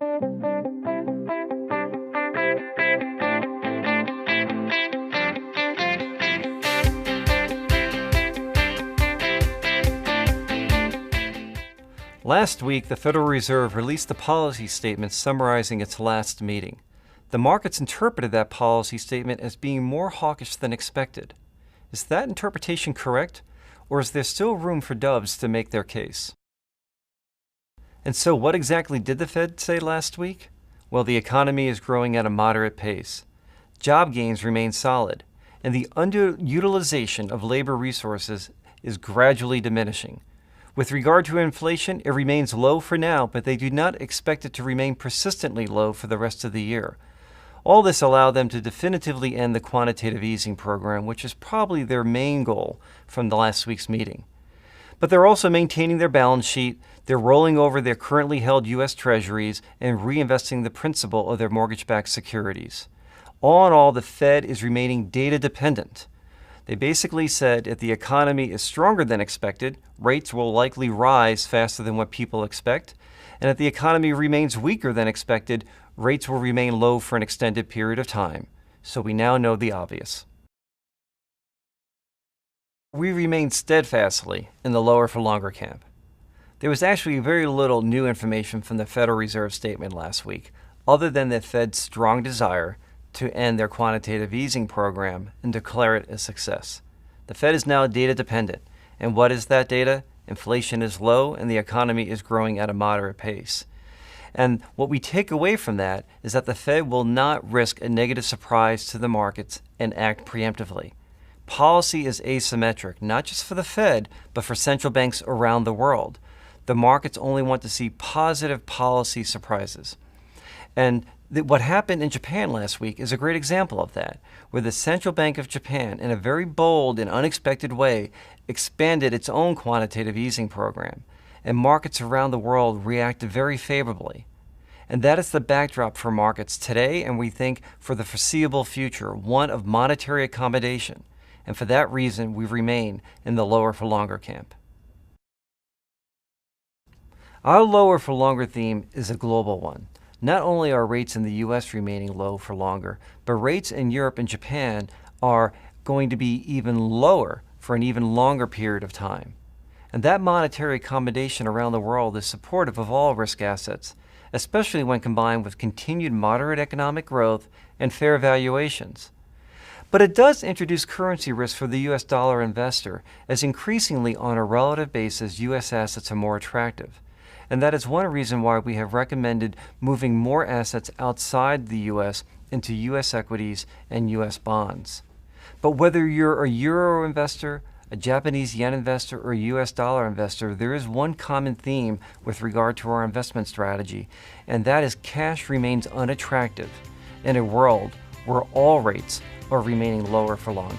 Last week, the Federal Reserve released a policy statement summarizing its last meeting. The markets interpreted that policy statement as being more hawkish than expected. Is that interpretation correct, or is there still room for doves to make their case? And so what exactly did the Fed say last week? Well, the economy is growing at a moderate pace. Job gains remain solid, and the underutilization of labor resources is gradually diminishing. With regard to inflation, it remains low for now, but they do not expect it to remain persistently low for the rest of the year. All this allowed them to definitively end the quantitative easing program, which is probably their main goal from the last week's meeting. But they're also maintaining their balance sheet, they're rolling over their currently held U.S. Treasuries, and reinvesting the principal of their mortgage-backed securities. All in all, the Fed is remaining data-dependent. They basically said if the economy is stronger than expected, rates will likely rise faster than what people expect. And if the economy remains weaker than expected, rates will remain low for an extended period of time. So we now know the obvious. We remain steadfastly in the lower for longer camp. There was actually very little new information from the Federal Reserve statement last week, other than the Fed's strong desire to end their quantitative easing program and declare it a success. The Fed is now data dependent. And what is that data? Inflation is low and the economy is growing at a moderate pace. And what we take away from that is that the Fed will not risk a negative surprise to the markets and act preemptively. Policy is asymmetric, not just for the Fed, but for central banks around the world. The markets only want to see positive policy surprises. And what happened in Japan last week is a great example of that, where the Central Bank of Japan, in a very bold and unexpected way, expanded its own quantitative easing program, and markets around the world reacted very favorably. And that is the backdrop for markets today, and we think for the foreseeable future, one of monetary accommodation. And for that reason, we remain in the lower for longer camp. Our lower for longer theme is a global one. Not only are rates in the U.S. remaining low for longer, but rates in Europe and Japan are going to be even lower for an even longer period of time. And that monetary accommodation around the world is supportive of all risk assets, especially when combined with continued moderate economic growth and fair valuations. But it does introduce currency risk for the U.S. dollar investor, as increasingly on a relative basis, U.S. assets are more attractive. And that is one reason why we have recommended moving more assets outside the U.S. into U.S. equities and U.S. bonds. But whether you're a euro investor, a Japanese yen investor, or a U.S. dollar investor, there is one common theme with regard to our investment strategy, and that is cash remains unattractive in a world where all rates are remaining lower for longer.